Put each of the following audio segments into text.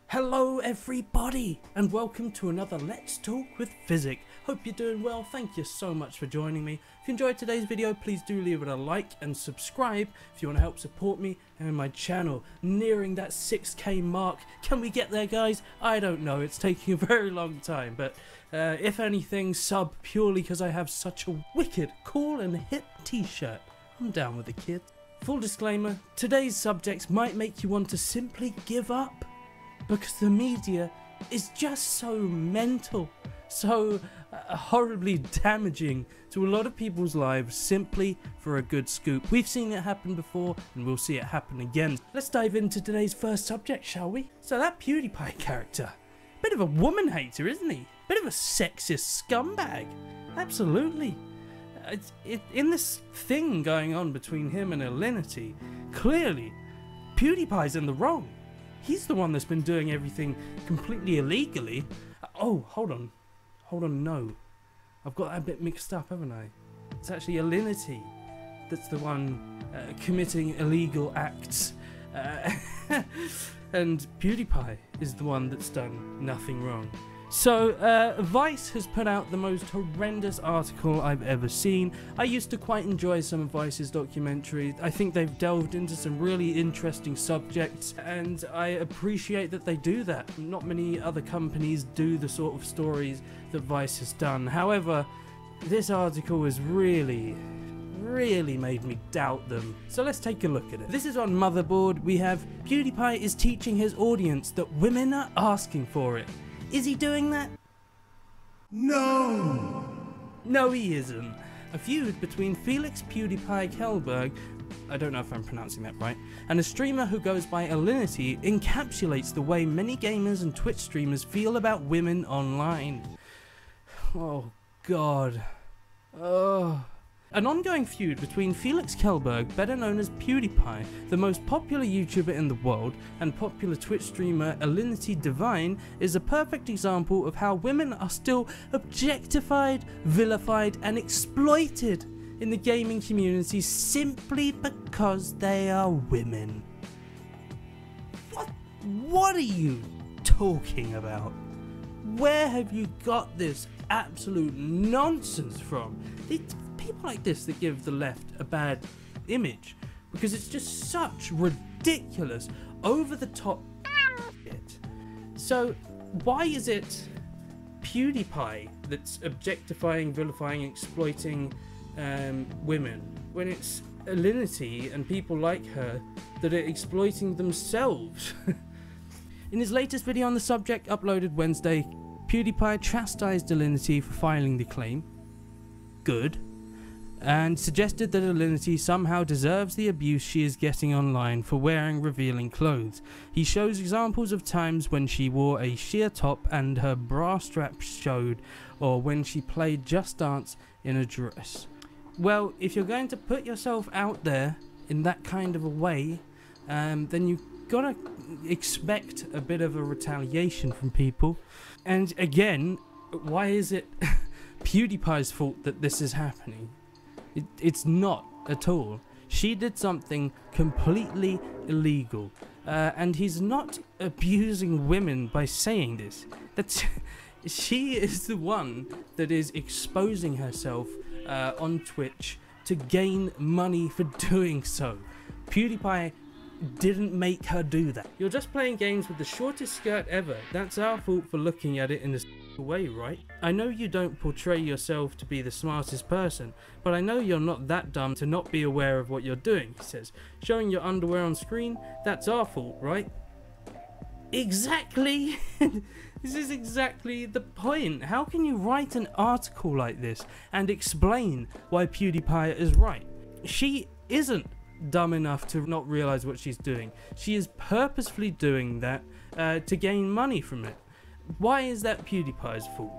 Hello everybody and welcome to another Let's Talk with Phyzik. Hope you're doing well, thank you so much for joining me. If you enjoyed today's video, please do leave it a like and subscribe if you want to help support me and my channel. Nearing that 6k mark, can we get there guys? I don't know, it's taking a very long time, but if anything, sub purely because I have such a wicked, cool and hip t-shirt. I'm down with the kid. Full disclaimer, today's subjects might make you want to simply give up. Because the media is just so mental, so horribly damaging to a lot of people's lives simply for a good scoop. We've seen it happen before and we'll see it happen again. Let's dive into today's first subject, shall we? So that PewDiePie character, bit of a woman hater, isn't he? Bit of a sexist scumbag. Absolutely. In this thing going on between him and Alinity, clearly PewDiePie's in the wrong. He's the one that's been doing everything completely illegally. Oh, hold on, no. I've got that a bit mixed up, haven't I? It's actually Alinity that's the one committing illegal acts. And PewDiePie is the one that's done nothing wrong. So, Vice has put out the most horrendous article I've ever seen. I used to quite enjoy some of Vice's documentaries. I think they've delved into some really interesting subjects, and I appreciate that they do that. Not many other companies do the sort of stories that Vice has done. However, this article has really made me doubt them. So let's take a look at it. This is on Motherboard. We have PewDiePie is teaching his audience that women are asking for it. Is he doing that? No! No, he isn't. A feud between Felix PewDiePie Kjellberg, I don't know if I'm pronouncing that right, and a streamer who goes by Alinity encapsulates the way many gamers and Twitch streamers feel about women online. Oh god. Oh. An ongoing feud between Felix Kjellberg, better known as PewDiePie, the most popular YouTuber in the world, and popular Twitch streamer Alinity Divine, is a perfect example of how women are still objectified, vilified, and exploited in the gaming community simply because they are women. What are you talking about? Where have you got this absolute nonsense from? People like this that give the left a bad image because it's just such ridiculous, over the top shit. So why is it PewDiePie that's objectifying, vilifying, exploiting women when it's Alinity and people like her that are exploiting themselves? In his latest video on the subject, uploaded Wednesday, PewDiePie chastised Alinity for filing the claim. Good. And suggested that Alinity somehow deserves the abuse she is getting online for wearing revealing clothes. He shows examples of times when she wore a sheer top and her bra strap showed, or when she played Just Dance in a dress. Well, if you're going to put yourself out there in that kind of a way, then you've got to expect a bit of a retaliation from people. And again, why is it PewDiePie's fault that this is happening? It's not at all. She did something completely illegal, and he's not abusing women by saying this. She is the one that is exposing herself on Twitch to gain money for doing so. PewDiePie didn't make her do that. You're just playing games with the shortest skirt ever. That's our fault for looking at it in this way, right? I know you don't portray yourself to be the smartest person, but I know you're not that dumb to not be aware of what you're doing, he says. Showing your underwear on screen, that's our fault, right? Exactly! This is exactly the point. How can you write an article like this and explain why PewDiePie is right? She isn't dumb eye to not realize what she's doing. She is purposefully doing that to gain money from it. Why is that PewDiePie's fault?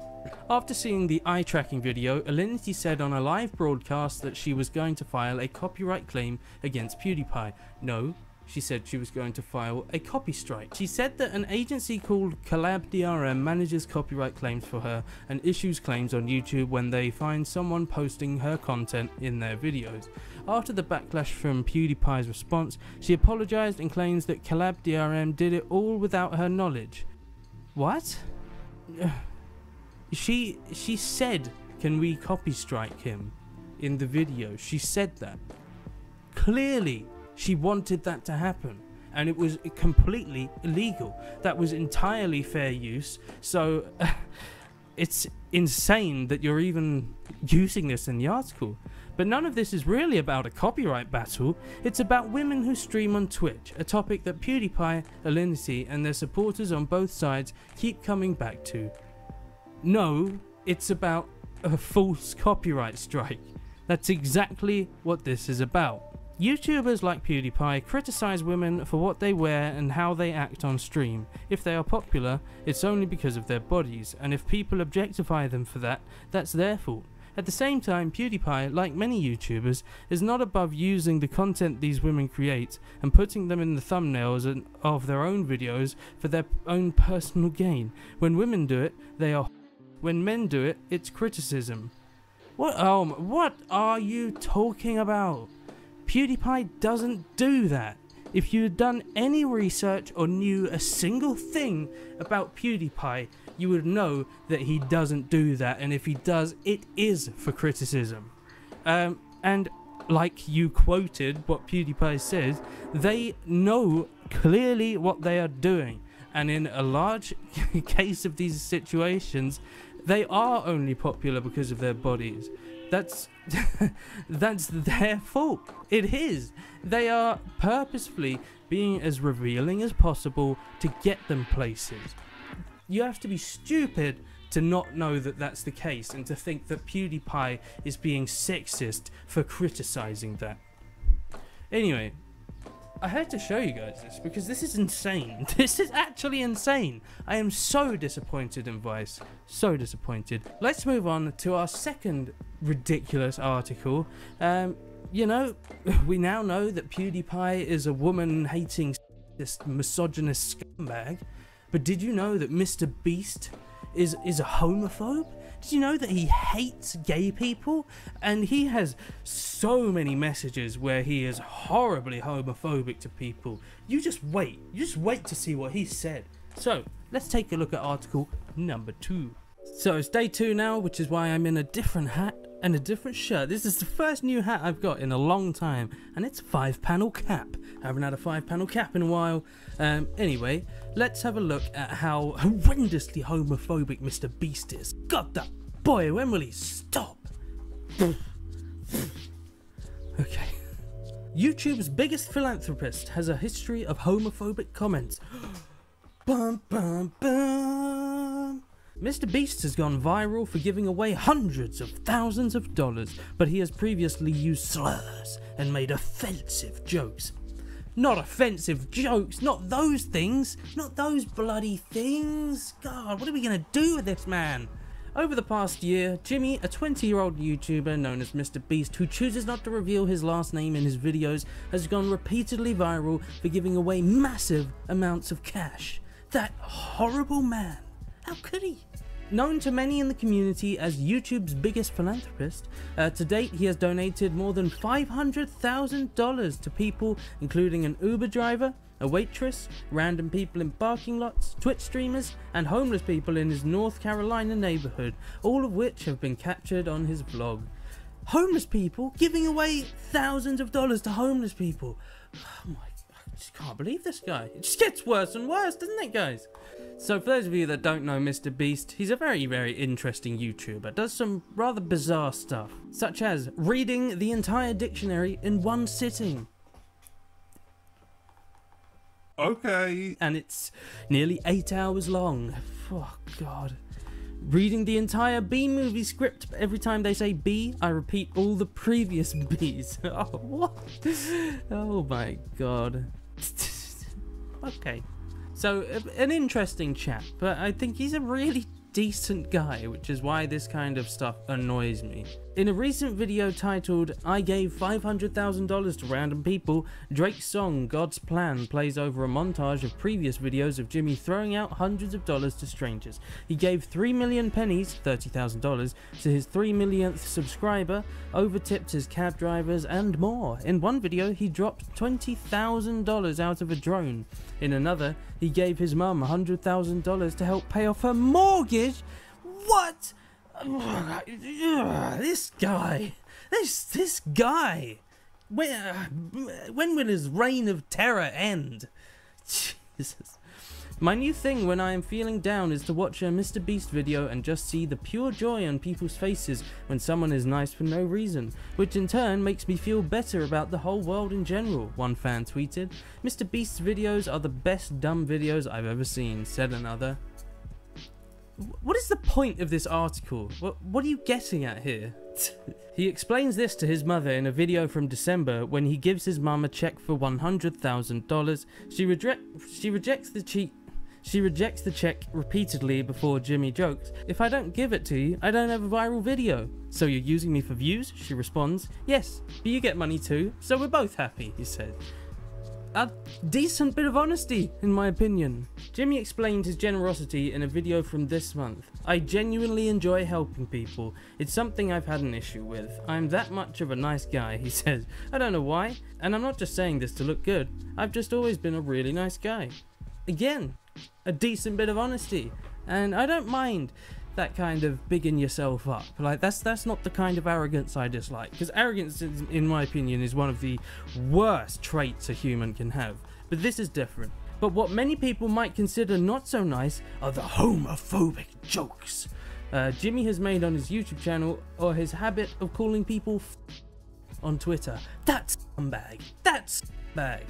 After seeing the eye tracking video, Alinity said on a live broadcast that she was going to file a copyright claim against PewDiePie. No, she said she was going to file a copy strike. She said that an agency called CollabDRM manages copyright claims for her and issues claims on YouTube when they find someone posting her content in their videos. After the backlash from PewDiePie's response, she apologized and claims that CollabDRM did it all without her knowledge. What? She said, "Can we copy strike him?" in the video. She said that. Clearly, she wanted that to happen, and it was completely illegal. That was entirely fair use, so it's insane that you're even using this in the article. But none of this is really about a copyright battle. It's about women who stream on Twitch, a topic that PewDiePie, Alinity, and their supporters on both sides keep coming back to. No, it's about a false copyright strike. That's exactly what this is about. YouTubers like PewDiePie criticize women for what they wear and how they act on stream. If they are popular, it's only because of their bodies, and if people objectify them for that, that's their fault. At the same time, PewDiePie, like many YouTubers, is not above using the content these women create and putting them in the thumbnails of their own videos for their own personal gain. When women do it, they are. When men do it, it's criticism. What are you talking about? PewDiePie doesn't do that. If you had done any research or knew a single thing about PewDiePie, you would know that he doesn't do that, and if he does, it is for criticism. And like you quoted what PewDiePie says, they know clearly what they are doing, and in a large case of these situations, they are only popular because of their bodies. That's their fault. It is. They are purposefully being as revealing as possible to get them places. You have to be stupid to not know that that's the case and to think that PewDiePie is being sexist for criticizing that. Anyway, I had to show you guys this because this is insane. This is actually insane. I am so disappointed in Vice. So disappointed. Let's move on to our second ridiculous article. You know, we now know that PewDiePie is a woman-hating, misogynist scumbag. But did you know that MrBeast is a homophobe? Did you know that he hates gay people? And he has so many messages where he is horribly homophobic to people. You just wait to see what he said. So, let's take a look at article number 2. So, it's day 2 now, which is why I'm in a different hat and a different shirt. This is the first new hat I've got in a long time, and it's a 5-panel cap. I haven't had a 5-panel cap in a while. Anyway, let's have a look at how horrendously homophobic MrBeast is. God, that boy, when will he stop? Okay. YouTube's biggest philanthropist has a history of homophobic comments. Bum, bum, bum. MrBeast has gone viral for giving away hundreds of thousands of dollars, but he has previously used slurs and made offensive jokes. Not offensive jokes, not those things, not those bloody things. God, what are we gonna do with this man? Over the past year, Jimmy, a 20-year-old YouTuber known as MrBeast, who chooses not to reveal his last name in his videos, has gone repeatedly viral for giving away massive amounts of cash. That horrible man. How could he? Known to many in the community as YouTube's biggest philanthropist, to date he has donated more than $500,000 to people including an Uber driver, a waitress, random people in parking lots, Twitch streamers, and homeless people in his North Carolina neighborhood, all of which have been captured on his vlog. Homeless people giving away thousands of dollars to homeless people. Oh my God, I just can't believe this guy. It just gets worse and worse, doesn't it, guys? So for those of you that don't know MrBeast, he's a very, very interesting YouTuber. Does some rather bizarre stuff, such as reading the entire dictionary in one sitting. Okay. And it's nearly 8 hours long. Oh, God. Reading the entire B movie script. Every time they say B, I repeat all the previous Bs. Oh, what? Oh, my God. Okay. So, an interesting chap, but I think he's a really decent guy, which is why this kind of stuff annoys me. In a recent video titled, "I gave $500,000 to random people," Drake's song God's Plan plays over a montage of previous videos of Jimmy throwing out hundreds of dollars to strangers. He gave 3 million pennies, $30,000, to his 3 millionth subscriber, overtipped his cab drivers, and more. In one video, he dropped $20,000 out of a drone. In another, he gave his mum $100,000 to help pay off her mortgage. What? This guy, when will his reign of terror end? Jesus. My new thing when I am feeling down is to watch a MrBeast video and just see the pure joy on people's faces when someone is nice for no reason, which in turn makes me feel better about the whole world in general, one fan tweeted. "MrBeast's videos are the best dumb videos I've ever seen," said another. What is the point of this article? What are you getting at here? He explains this to his mother in a video from December when he gives his mum a check for $100,000. She rejects the check repeatedly before Jimmy jokes, "If I don't give it to you, I don't have a viral video." "So you're using me for views?" she responds. "Yes, but you get money too, so we're both happy," he said. A decent bit of honesty, in my opinion. Jimmy explained his generosity in a video from this month. "I genuinely enjoy helping people. It's something I've had an issue with. I'm that much of a nice guy," he says. "I don't know why, and I'm not just saying this to look good. I've just always been a really nice guy." Again, a decent bit of honesty, and I don't mind that kind of bigging yourself up. Like, that's not the kind of arrogance I dislike, because arrogance, in my opinion, is one of the worst traits a human can have. But this is different. But what many people might consider not so nice are the homophobic jokes Jimmy has made on his YouTube channel, or his habit of calling people on Twitter. That's scumbag. That's scumbag.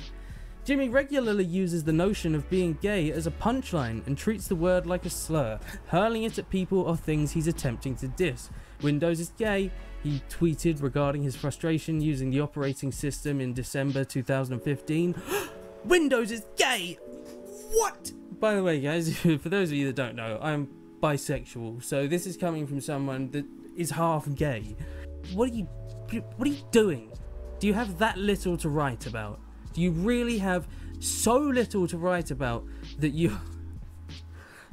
Jimmy regularly uses the notion of being gay as a punchline and treats the word like a slur, hurling it at people or things he's attempting to diss. "Windows is gay," he tweeted regarding his frustration using the operating system in December 2015. Windows is gay! What? By the way, guys, for those of you that don't know, I'm bisexual, so this is coming from someone that is half gay. What are you doing? Do you have that little to write about? Do you really have so little to write about that you...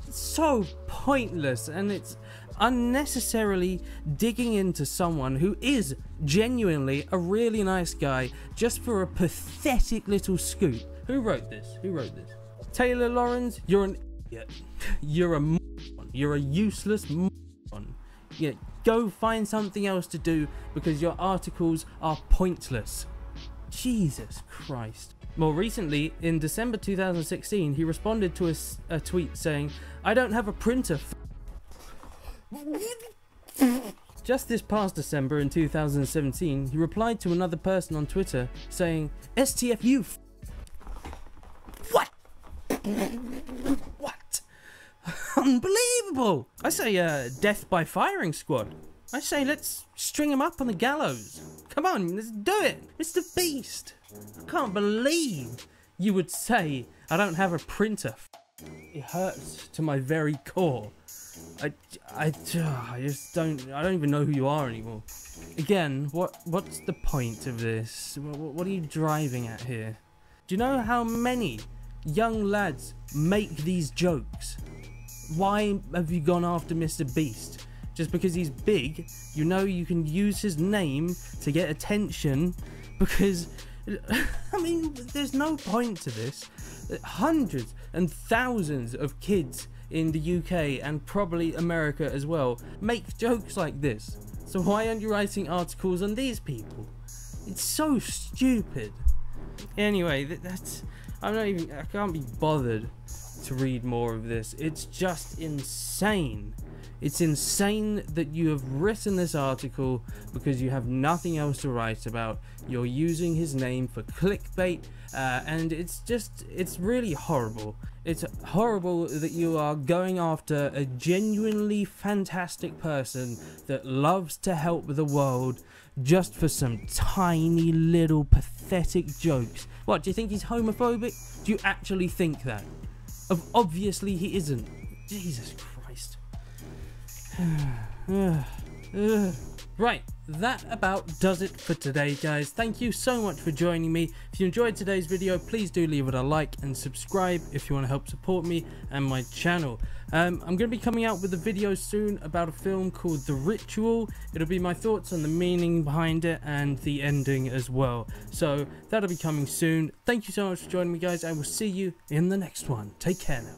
It's so pointless, and it's unnecessarily digging into someone who is genuinely a really nice guy just for a pathetic little scoop. Who wrote this? Taylor Lawrence, you're an idiot. You're a moron. You're a useless moron. Yeah, go find something else to do because your articles are pointless. Jesus Christ. More recently, in December 2016, he responded to a tweet saying, "I don't have a printer." Just this past December in 2017, he replied to another person on Twitter saying, "STFU." What? What? Unbelievable! I say, death by firing squad. I say, let's string him up on the gallows. Come on, let's do it. MrBeast. I can't believe you would say, "I don't have a printer." It hurts to my very core. I don't even know who you are anymore. Again, what's the point of this? What are you driving at here? Do you know how many young lads make these jokes? Why have you gone after MrBeast? Just because he's big, you know you can use his name to get attention, because, I mean, there's no point to this. Hundreds and thousands of kids in the UK, and probably America as well, make jokes like this. So why aren't you writing articles on these people? It's so stupid. Anyway, I can't be bothered to read more of this. It's just insane. It's insane that you have written this article because you have nothing else to write about. You're using his name for clickbait, and it's really horrible. It's horrible that you are going after a genuinely fantastic person that loves to help the world just for some tiny little pathetic jokes. What, do you think he's homophobic? Do you actually think that? Obviously he isn't. Jesus Christ. Right, that about does it for today, guys. Thank you so much for joining me. If you enjoyed today's video, please do leave it a like and subscribe if you want to help support me and my channel. I'm going to be coming out with a video soon about a film called The Ritual. It'll be my thoughts on the meaning behind it and the ending as well. So that'll be coming soon. Thank you so much for joining me, guys. I will see you in the next one. Take care now.